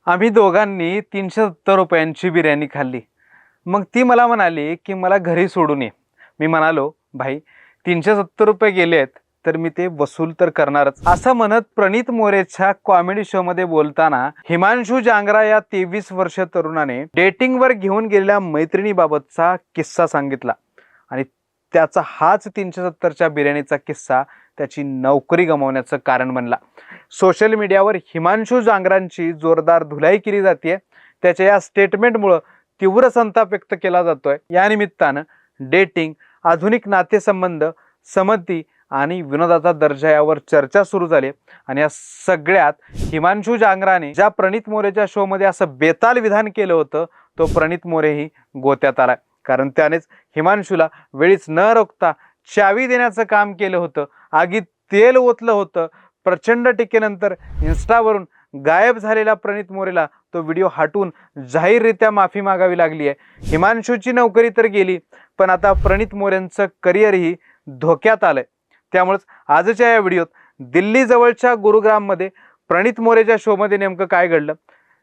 आम्ही दोघांनी 370 रुपयांची बिर्याणी खाल्ली। मग ती मला म्हणाली की मला घरी सोडून ये। मी म्हणालो, भाई 370 रुपये गेले आहेत तर मी ते वसूल तर करणारच। असं म्हणत प्रणित मोरेच्या कॉमेडी शो मध्ये बोलताना हिमांशू जांगरा या 23 वर्षीय तरुणाने डेटिंगवर घेऊन गेलेल्या मैत्रिणीबाबतचा किस्सा सांगितला आणि त्याचा हाच 370च्या बिर्याणीचा किस्सा त्याची नोकरी गमावण्याचं कारण बनला। सोशल मीडियावर हिमांशू जांगरांची जोरदार धुलाई केली जाते। त्याच्या या स्टेटमेंटमुळे तीव्र संताप व्यक्त केला जातोय। या निमित्तानं डेटिंग, आधुनिक नातेसंबंध, समती आणि विनोदाचा दर्जा यावर चर्चा सुरू झाली आणि या सगळ्यात हिमांशू जांगराने ज्या प्रणित मोरेच्या शो मध्ये असं बेताल विधान केलं होतं तो प्रणित मोरेही गोत्यात आलाय। कारण त्यानेच हिमांशूला वेळीच न रोखता चावी देण्याचं काम केलं होतं, आगीत तेल ओतलं होतं। प्रचंड टीकेनंतर इन्स्टावरून गायब झालेल्या प्रणित मोरेला तो व्हिडिओ हटवून जाहीररित्या माफी मागावी लागली आहे। हिमांशूची नोकरी तर गेली, पण आता प्रणित मोरेंचं करिअरही धोक्यात आलंय। त्यामुळेच आजच्या या व्हिडिओत दिल्ली जवळच्या गुरुग्राममध्ये प्रणित मोरेच्या शोमध्ये नेमकं काय घडलं,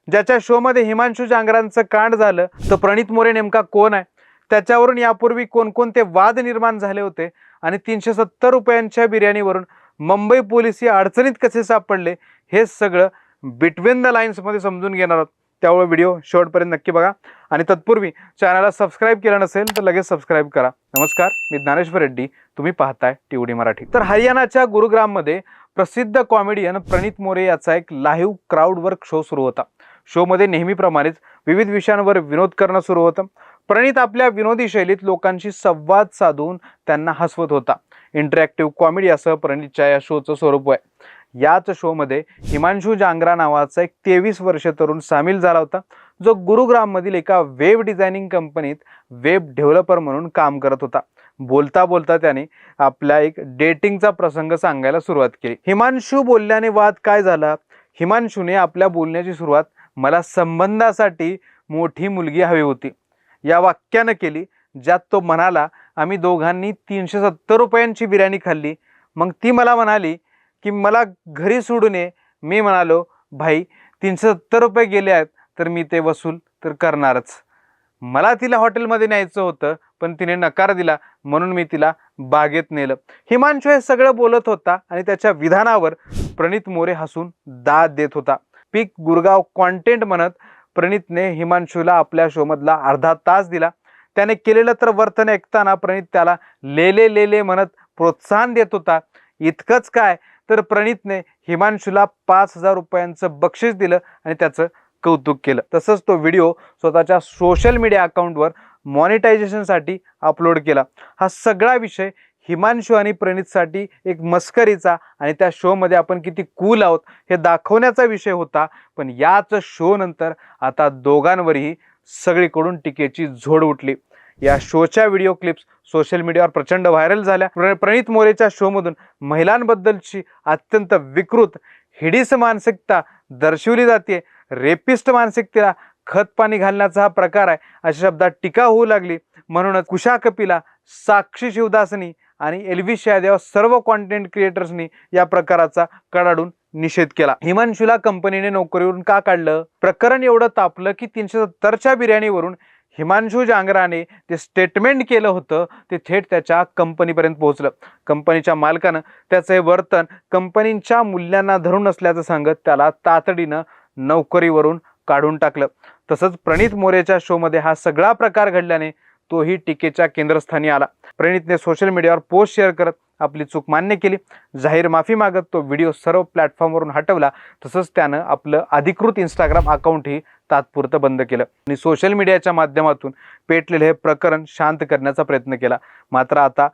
ज्याच्या शोमध्ये हिमांशू जांगरांचं कांड झालं, तो प्रणित मोरे नेमका कोण आहे, त्याच्यावरून यापूर्वी कोणकोणते वाद निर्माण झाले होते आणि 370 रुपयांच्या बिर्याणीवरून मुंबई पोलीस या अडचणीत कसे सापडले, हे सगळं बिटवीन द लाईन्स मध्ये समजून घेणार आहोत। त्यामुळे व्हिडिओ शेवटपर्यंत नक्की बघा आणि तत्पूर्वी चॅनलला सबस्क्राइब केलं नसेल तर लगेच सबस्क्राइब करा। नमस्कार, मी ज्ञानेश्वर रेड्डी, तुम्ही पाहताय टीओडी मराठी। तर हरियाणाच्या गुरुग्राममध्ये प्रसिद्ध कॉमेडियन प्रणित मोरे याचा एक लाईव्ह क्राऊड वर्क शो सुरू होता। शो मध्ये नेहमीप्रमाणेच विविध विषयांवर विनोद करणं सुरू होतं। प्रणित आपल्या विनोदी शैलीत लोकांशी संवाद साधून त्यांना हसवत होता। इंटरॅक्टिव्ह कॉमेडी असं प्रणितच्या या शोचं स्वरूप आहे। याच शो मध्ये हिमांशू जांगरा नावाचा एक 23 वर्षीय तरुण सामील झाला होता, जो गुरुग्राम मधील एका वेब डिझायनिंग कंपनीत वेब डेव्हलपर म्हणून काम करत होता। बोलता बोलता त्याने आपला एक डेटिंगचा प्रसंग सांगायला सुरुवात केली। हिमांशू बोलल्याने वाद काय झाला, हिमांशूने आपल्या बोलण्याची सुरुवात मला संबंधासाठी मोठी मुलगी हवी होती या वाक्यानं केली, ज्यात तो म्हणाला आम्ही दोघांनी 370 रुपयांची बिर्याणी खाल्ली। मग ती मला म्हणाली की मला घरी सोडून ये। मी म्हणालो, भाई 370 रुपये गेले आहेत तर मी ते वसूल तर करणारच। मला तिला हॉटेलमध्ये न्यायचं होतं, पण तिने नकार दिला, म्हणून मी तिला बागेत नेलं। हिमांशू हे सगळं बोलत होता आणि त्याच्या विधानावर प्रणित मोरे हसून दाद देत होता। पीक गुरगाव कॉन्टेंट म्हणत प्रणितने हिमांशूला आपल्या शो मधला अर्धा तास दिला। त्याने केलेलं तर वर्तन ऐकताना प्रणित त्याला लेले लेले म्हणत प्रोत्साहन देत होता। इतकंच काय तर प्रणितने हिमांशूला 5000 रुपयांचं बक्षीस दिलं आणि त्याचं कौतुक केलं। तसंच तो व्हिडिओ स्वतःच्या सोशल मीडिया अकाउंटवर मॉनिटायझेशनसाठी अपलोड केला। हा सगळा विषय हिमांशू आणि प्रणितसाठी एक मस्करीचा आणि त्या शो मध्ये आपण किती कूल आहोत हे दाखवण्याचा विषय होता। पण याच शो नंतर आता दोघांवरही सगळीकडून टीकेची झोड उठली। या शोच्या व्हिडिओ क्लिप्स सोशल मीडियावर प्रचंड व्हायरल झाल्या। प्रणित मोरेच्या शो मधून महिलांबद्दलची अत्यंत विकृत हिडीस मानसिकता दर्शवली जाते। रेपिस्ट मानसिकतेला खत पाणी घालण्याचा हा प्रकार आहे अशा शब्दात टीका होऊ लागली। म्हणूनच कुशा कपिला, साक्षी शिवदासनी आणि एल्विश यादव सर्व कॉन्टेंट क्रिएटर्सनी या प्रकाराचा कडाडून निषेध केला। हिमांशूला कंपनीने नोकरीवरून का काढलं, प्रकरण एवढं तापलं की 370च्या बिर्याणीवरून हिमांशू जांगराने ते स्टेटमेंट केलं होतं ते थेट त्याच्या कंपनीपर्यंत पोहोचलं। कंपनीच्या मालकानं त्याचं हे वर्तन कंपनीच्या मूल्यांना धरून नसल्याचं सांगत त्याला तातडीनं नोकरीवरून काढून टाकलं। तसंच प्रणित मोरेच्या शो मध्ये हा सगळा प्रकार घडल्याने तोही टीकेच्या केंद्रस्थानी आला। प्रणितने सोशल मीडियावर पोस्ट शेअर करत आपली चूक मान्य केली। जाहीर माफी मागत तो व्हिडिओ सर्व प्लॅटफॉर्मवरून हटवला। तसंच त्यानं आपलं अधिकृत इंस्टाग्राम अकाउंटही तात्पुरतं बंद केलं आणि सोशल मीडियाच्या माध्यमातून पेटलेले हे प्रकरण शांत करण्याचा प्रयत्न केला। मात्र आता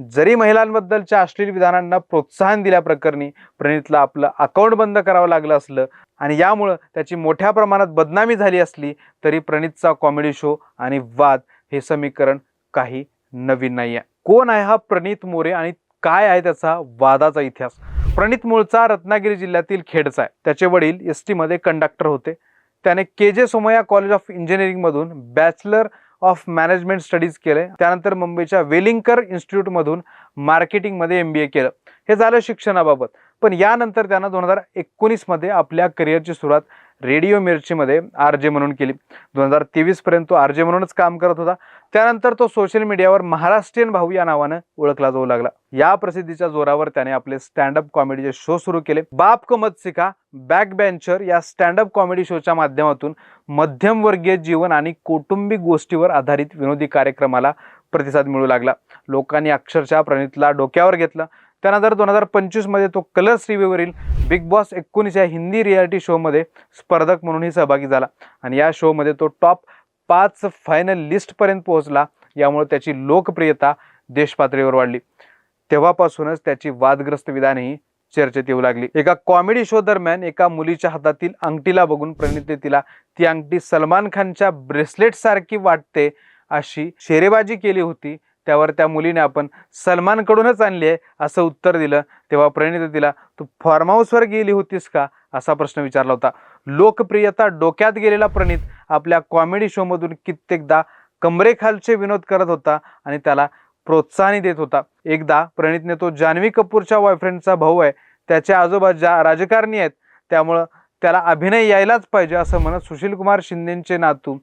जरी महिलांबद्दलच्या अश्लील विधानांना प्रोत्साहन दिल्याप्रकरणी प्रणितला आपलं अकाउंट बंद करावं लागलं असलं आणि यामुळे त्याची मोठ्या प्रमाणात बदनामी झाली असली तरी प्रणितचा कॉमेडी शो आणि वाद हे समीकरण काही नवीन नाही आहे। कोण आहे हा प्रणित मोरे आणि काय आहे त्याचा वादाचा इतिहास? प्रणित मूळचा रत्नागिरी जिल्ह्यातील खेडचा आहे। त्याचे वडील एसटी मध्ये कंडक्टर होते। त्याने के.जे. सोमय्या कॉलेज ऑफ इंजिनिअरिंग मधून बॅचलर ऑफ मॅनेजमेंट स्टडीज केले। त्यानंतर मुंबईच्या वेलिंगकर इन्स्टिट्यूट मधून मार्केटिंग मध्ये MBA केलं। हे झालं शिक्षणाबाबत। पण यानंतर त्यानं 2019 मध्ये आपल्या करिअरची सुरुवात रेडिओ मिर्चीमध्ये आर जे म्हणून केली. 2023 पर्यंत तो आर जे म्हणूनच काम करत होता. त्यानंतर तो सोशल मीडियावर महाराष्ट्रीयन भाऊ या नावानं ओळखला जाऊ लागला. या प्रसिद्धीच्या जोरावर त्याने आपले स्टँडअप कॉमेडीचे शो सुरू केले. बाप को मत सिखा, बॅक बेंचर या स्टँडअप कॉमेडी शोच्या माध्यमातून मध्यमवर्गीय जीवन आणि कौटुंबिक गोष्टीवर आधारित विनोदी कार्यक्रमाला प्रतिसाद मिळू लागला. लोकांनी अक्षरशः प्रणितला डोक्यावर घेतलं. त्यानंतर 2025 मध्ये तो कलर्स टीव्हीवरील बिग बॉस 19 या हिंदी रियालिटी शोमध्ये स्पर्धक म्हणूनही सहभागी झाला आणि या शोमध्ये तो टॉप 5 फायनल लिस्टपर्यंत पोहोचला. यामुळे त्याची लोकप्रियता देशपातळीवर वाढली. तेव्हापासूनच त्याची वादग्रस्त विधानेही चर्चेत येऊ लागली. एका कॉमेडी शो दरम्यान एका मुलीच्या हातातील अंगठीला बघून प्रणितने तिला ती अंगठी सलमान खानच्या ब्रेसलेट सारखी वाटते अशी शेरेबाजी केली होती. त्यावर त्या मुलीने आपण सलमानकडूनच आणली आहे असं उत्तर दिलं. तेव्हा प्रणित तिला तू फार्म हाऊसवर गेली होतीस का असा प्रश्न विचारला होता. लोकप्रियता डोक्यात गेलेला प्रणित आपल्या कॉमेडी शोमधून कित्येकदा कमरेखालचे विनोद करत होता आणि त्याला प्रोत्साहन देत होता. एकदा प्रणितने तो जान्हवी कपूरच्या बॉयफ्रेंडचा भाऊ आहे, त्याचे आजोबा राजकारणी आहेत, त्यामुळं त्याला अभिनय यायलाच पाहिजे असं म्हणत सुशीलकुमार शिंदेचे नातू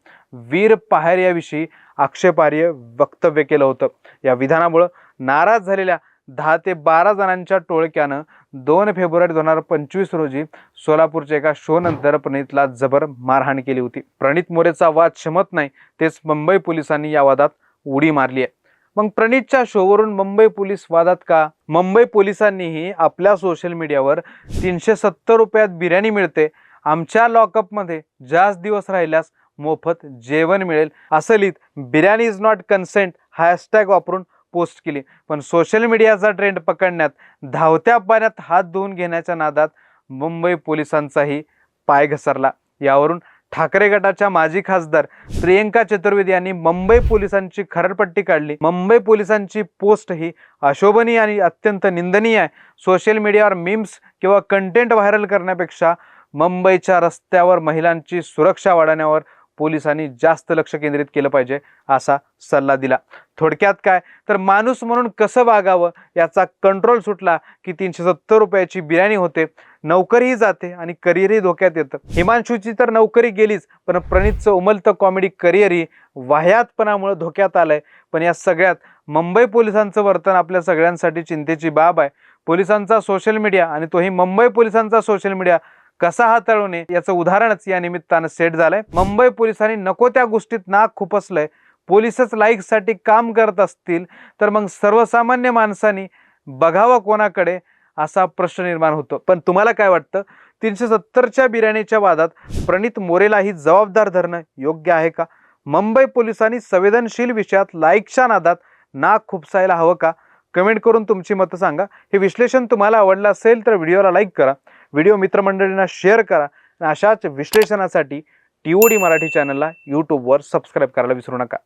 वीर पहार याविषयी आक्षेपार्ह वक्तव्य केलं होतं. या विधानामुळे नाराज झालेल्या 10 ते 12 जणांच्या टोळक्यानं 2 फेब्रुवारी 2025 रोजी सोलापूरच्या एका शो नंतर प्रणितला जबर मारहाण केली होती. प्रणित मोरेचा वाद शमत नाही, तेच मुंबई पोलिसांनी या वादात उडी मारली आहे. मग प्रणितच्या शोवरून मुंबई पोलीस वादात का? मुंबई पोलिसांनीही आपल्या सोशल मीडियावर 370 रुपयात बिर्याणी मिळते, आमच्या लॉकअपमध्ये जास्त दिवस राहिल्यास मोफत जेवण मिळेल असं लिहित biryani is not consent hashtag वापरून पोस्ट केली. पण सोशल मीडियाचा ट्रेंड पकडण्यात धावत्या पाण्यात हात धुवून घेण्याच्या नादात मुंबई पोलिसांचाही पाय घसरला. यावरून ठाकरे गटाच्या माजी खासदार प्रियंका चतुर्वेदी यांनी मुंबई पोलिसांची खरडपट्टी काढली. मुंबई पोलिसांची पोस्ट ही अशोभनीय आणि अत्यंत निंदनीय आहे. सोशल मीडियावर मीम्स किंवा कंटेंट व्हायरल करण्यापेक्षा मुंबईच्या रस्त्यावर महिलांची सुरक्षा वाढवण्यावर पोलिसांनी जास्त लक्ष केंद्रित केलं पाहिजे असा सल्ला दिला. थोडक्यात काय तर माणूस म्हणून कसं वागावं याचा कंट्रोल सुटला की 370 रुपयाची बिर्याणी होते, नोकरीही जाते आणि करिअरही धोक्यात येतं. हिमांशूची तर नोकरी गेलीच, पण प्रणितचं उमलतं कॉमेडी करिअरही वाह्यातपणामुळे धोक्यात आलंय. पण या सगळ्यात मुंबई पोलिसांचं वर्तन आपल्या सगळ्यांसाठी चिंतेची बाब आहे. पोलिसांचा सोशल मीडिया आणि तोही मुंबई पोलिसांचा सोशल मीडिया कसा हाताळू नये याचं उदाहरणच या निमित्तानं सेट झालंय. मुंबई पोलिसांनी नको त्या गोष्टीत नाक खुपसलंय. पोलिसच लाईकसाठी काम करत असतील तर मग सर्वसामान्य माणसांनी बघावं कोणाकडे असा प्रश्न निर्माण होतो. पण तुम्हाला काय वाटतं? 370च्या बिर्याणीच्या वादात प्रणित मोरेलाही जबाबदार धरणं योग्य आहे का? मुंबई पोलिसांनी संवेदनशील विषयात लाईकच्या नादात नाक खुपसायला हवं का? कमेंट करून तुमची मतं सांगा. हे विश्लेषण तुम्हाला आवडलं असेल तर व्हिडिओला लाईक करा, व्हिडिओ मित्रमंडळींना शेअर करा आणि अशाच विश्लेषणासाठी TOD मराठी चॅनलला यूट्यूबवर सबस्क्राईब करायला विसरू नका.